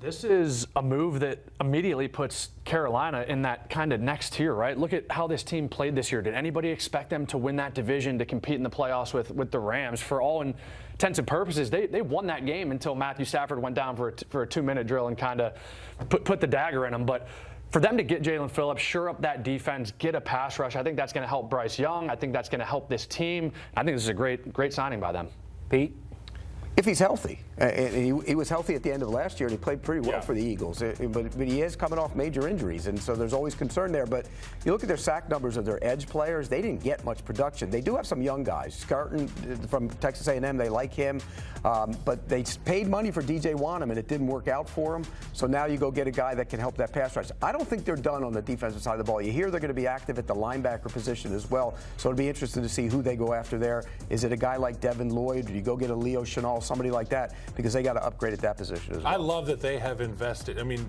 This is a move that immediately puts Carolina in that kind of next tier, right? Look at how this team played this year. Did anybody expect them to win that division, to compete in the playoffs with the Rams? For all intents and purposes, they won that game until Matthew Stafford went down for a 2-minute drill and kind of put the dagger in them. But for them to get Jaelan Phillips, shore up that defense, get a pass rush, I think that's going to help Bryce Young. I think that's going to help this team. I think this is a great signing by them. Pete? If he's healthy. And he was healthy at the end of last year, and he played pretty well for the Eagles. But he is coming off major injuries, and so there's always concern there. But you look at their sack numbers of their edge players, they didn't get much production. They do have some young guys. Scarton from Texas A&M, they like him. But they paid money for DJ Wanham, and it didn't work out for him. So now you go get a guy that can help that pass rush. I don't think they're done on the defensive side of the ball. You hear they're going to be active at the linebacker position as well. So it'll be interesting to see who they go after there. Is it a guy like Devin Lloyd? Do you go get a Leo Chenal, somebody like that? Because they got to upgrade at that position as well. I love that they have invested. I mean,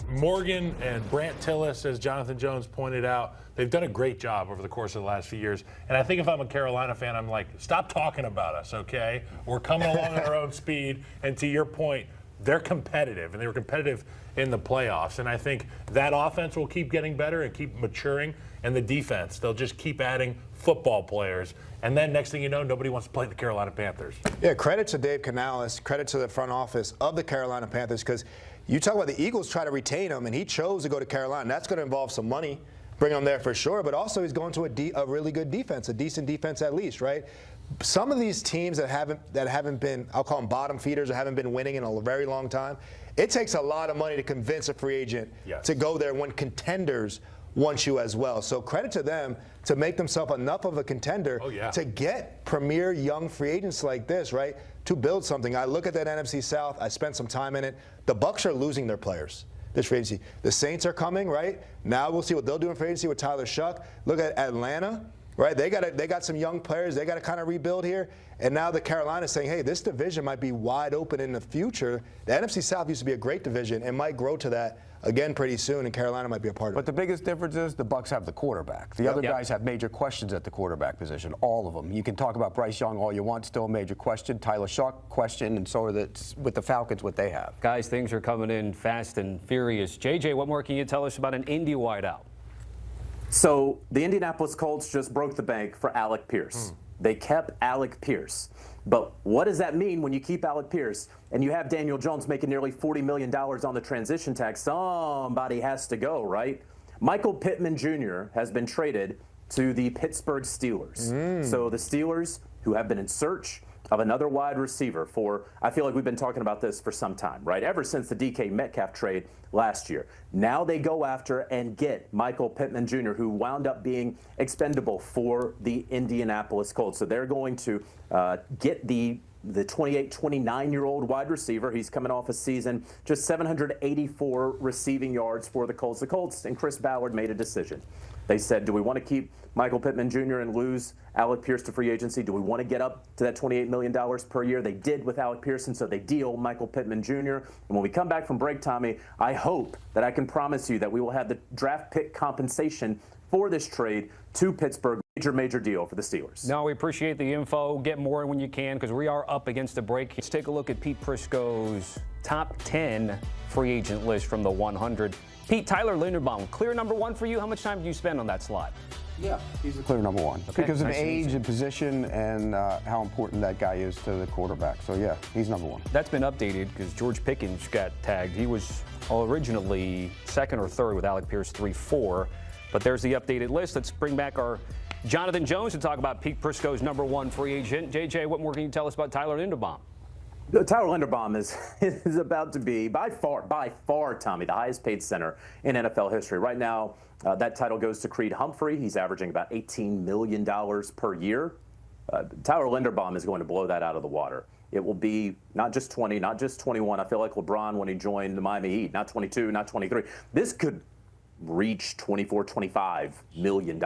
Morgan and Brant Tillis, as Jonathan Jones pointed out, they've done a great job over the course of the last few years. And I think if I'm a Carolina fan, I'm like, stop talking about us, okay? We're coming along at our own speed. And to your point, they're competitive, and they were competitive in the playoffs. And I think that offense will keep getting better and keep maturing. And the defense, they'll just keep adding football players. And then next thing you know, nobody wants to play the Carolina Panthers. Yeah, credit to Dave Canales, credit to the front office of the Carolina Panthers, because you talk about the Eagles try to retain him, and he chose to go to Carolina. That's going to involve some money, bring him there for sure, but also he's going to a really good defense, a decent defense at least, right? Some of these teams that haven't been, I'll call them bottom feeders, or haven't been winning in a very long time, it takes a lot of money to convince a free agent to go there when contenders want you as well. So credit to them to make themselves enough of a contender to get premier young free agents like this, right, to build something. I look at that NFC South. I spent some time in it. The Bucs are losing their players this free agency. The Saints are coming, right? Now we'll see what they'll do in free agency with Tyler Shuck. Look at Atlanta, right? They got some young players. They got to kind of rebuild here. And now the Carolina's saying, hey, this division might be wide open in the future. The NFC South used to be a great division and might grow to that again pretty soon, and Carolina might be a part of it. But the biggest difference is the Bucs have the quarterback. The other guys have major questions at the quarterback position, all of them. You can talk about Bryce Young all you want, still a major question. Tyler Shuck, question, and so are with the Falcons, what they have. Guys, things are coming in fast and furious. JJ, what more can you tell us about an Indy wideout? So the Indianapolis Colts just broke the bank for Alec Pierce. They kept Alec Pierce. But what does that mean when you keep Alec Pierce and you have Daniel Jones making nearly $40 million on the transition tag? Somebody has to go, right? Michael Pittman Jr. has been traded to the Pittsburgh Steelers. So the Steelers, who have been in search of another wide receiver for, I feel like we've been talking about this for some time, right? Ever since the DK Metcalf trade last year. Now they go after and get Michael Pittman Jr., who wound up being expendable for the Indianapolis Colts. So they're going to get the 28, 29-year-old wide receiver. He's coming off a season, just 784 receiving yards for the Colts. The Colts and Chris Ballard made a decision. They said, do we want to keep Michael Pittman Jr. and lose Alec Pierce to free agency? Do we want to get up to that $28 million per year? They did with Alec Pierce, so they deal Michael Pittman Jr. And when we come back from break, Tommy, I hope that I can promise you that we will have the draft pick compensation for this trade to Pittsburgh. Major deal for the Steelers. No, we appreciate the info. Get more when you can, because we are up against a break. Let's take a look at Pete Prisco's top 10 free agent list from the 100. Pete, Tyler Linderbaum, clear number one for you. How much time do you spend on that slot? Yeah, he's the clear number one because of age and position and how important that guy is to the quarterback. So, yeah, he's number one. That's been updated because George Pickens got tagged. He was originally second or third with Alec Pierce 3-4. But there's the updated list. Let's bring back our Jonathan Jones to talk about Pete Prisco's number one free agent. JJ, what more can you tell us about Tyler Linderbaum? Tyler Linderbaum is about to be, by far, Tommy, the highest paid center in NFL history. Right now, that title goes to Creed Humphrey. He's averaging about $18 million per year. Tyler Linderbaum is going to blow that out of the water. It will be not just 20, not just 21. I feel like LeBron when he joined the Miami Heat, not 22, not 23. This could reach $24, $25 million.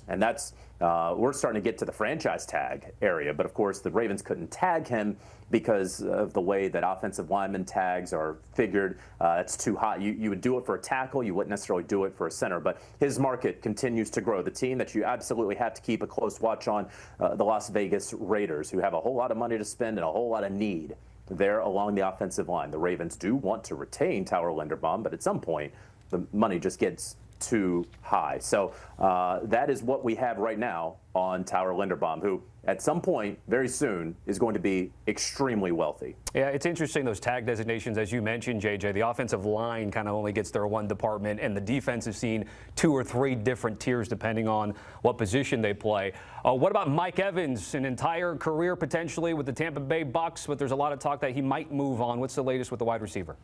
And that's, we're starting to get to the franchise tag area. But, of course, the Ravens couldn't tag him because of the way that offensive lineman tags are figured. It's too hot. You would do it for a tackle. You wouldn't necessarily do it for a center. But his market continues to grow. The team that you absolutely have to keep a close watch on, the Las Vegas Raiders, who have a whole lot of money to spend and a whole lot of need there along the offensive line. The Ravens do want to retain Tyler Linderbaum, but at some point, the money just gets too high. So that is what we have right now on Tyler Linderbaum, who at some point very soon is going to be extremely wealthy. Yeah, it's interesting, those tag designations, as you mentioned, JJ. The offensive line kind of only gets their one department, and the defense has seen 2 or 3 different tiers depending on what position they play. What about Mike Evans, an entire career potentially with the Tampa Bay Bucks, but there's a lot of talk that he might move on. What's the latest with the wide receiver?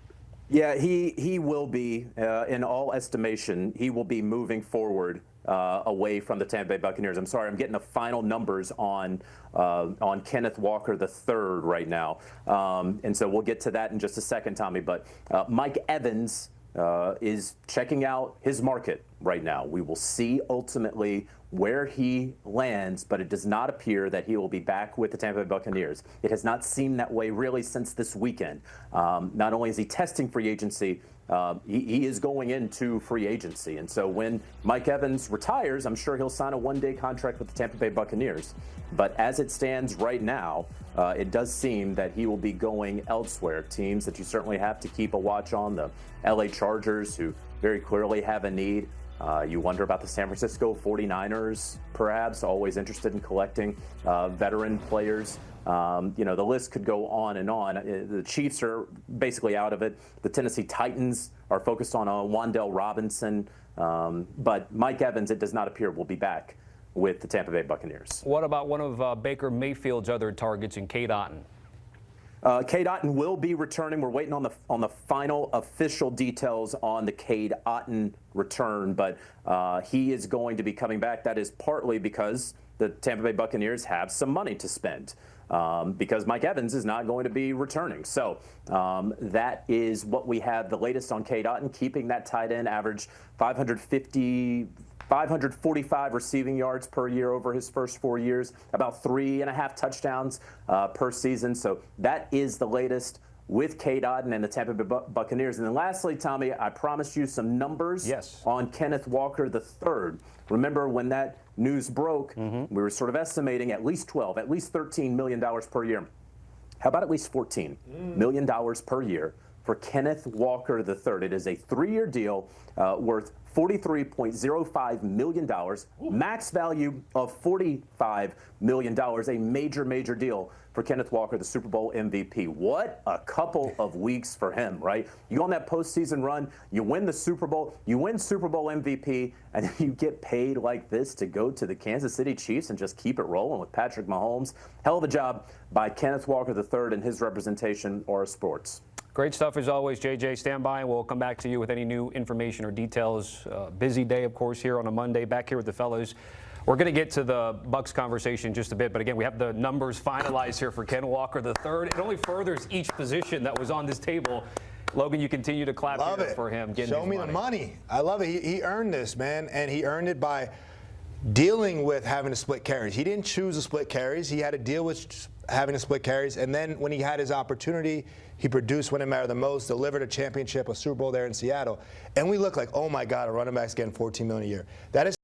Yeah, he will be, in all estimation, he will be moving forward away from the Tampa Bay Buccaneers. I'm sorry, I'm getting the final numbers on Kenneth Walker III right now. And so we'll get to that in just a second, Tommy. But Mike Evans is checking out his market right now. We will see ultimately where he lands, but it does not appear that he will be back with the Tampa Bay Buccaneers. It has not seemed that way really since this weekend. Not only is he testing free agency, he is going into free agency. And so when Mike Evans retires, I'm sure he'll sign a one-day contract with the Tampa Bay Buccaneers. But as it stands right now, it does seem that he will be going elsewhere. Teams that you certainly have to keep a watch on, the LA Chargers, who very clearly have a need. You wonder about the San Francisco 49ers, perhaps, always interested in collecting veteran players. The list could go on and on. The Chiefs are basically out of it. The Tennessee Titans are focused on Wan'Dale Robinson. But Mike Evans, it does not appear, will be back with the Tampa Bay Buccaneers. What about one of Baker Mayfield's other targets in Cade Otton? Cade Otton will be returning. We're waiting on the final official details on the Cade Otton return, but he is going to be coming back. That is partly because the Tampa Bay Buccaneers have some money to spend because Mike Evans is not going to be returning. So that is what we have. The latest on Cade Otton, keeping that tight end average 545 receiving yards per year over his first 4 years, about 3.5 touchdowns per season. So that is the latest with Cade Otton and the Tampa Bay Buccaneers. And then lastly, Tommy, I promised you some numbers on Kenneth Walker III. Remember when that news broke, we were sort of estimating at least $13 million per year. How about at least $14 million per year for Kenneth Walker III? It is a 3-year deal worth $43.05 million, max value of $45 million, a major deal for Kenneth Walker, the Super Bowl MVP. What a couple of weeks for him, right? You go on that postseason run, you win the Super Bowl, you win Super Bowl MVP, and then you get paid like this to go to the Kansas City Chiefs and just keep it rolling with Patrick Mahomes. Hell of a job by Kenneth Walker III and his representation, Aura Sports. Great stuff as always, JJ. Stand by and we'll come back to you with any new information or details. Busy day, of course, here on a Monday. Back here with the fellas. We're going to get to the Bucs conversation in just a bit, but again, we have the numbers finalized here for Ken Walker III. It only furthers each position that was on this table. Logan, you continue to clap here for him. Show me the money. I love it. He earned this, man, and he earned it by dealing with having to split carries. He didn't choose to split carries. He had to deal with having to split carries, and then when he had his opportunity, he produced when it mattered the most, delivered a championship, a Super Bowl there in Seattle, and we look like, oh my God, a running back's getting $14 million a year. That is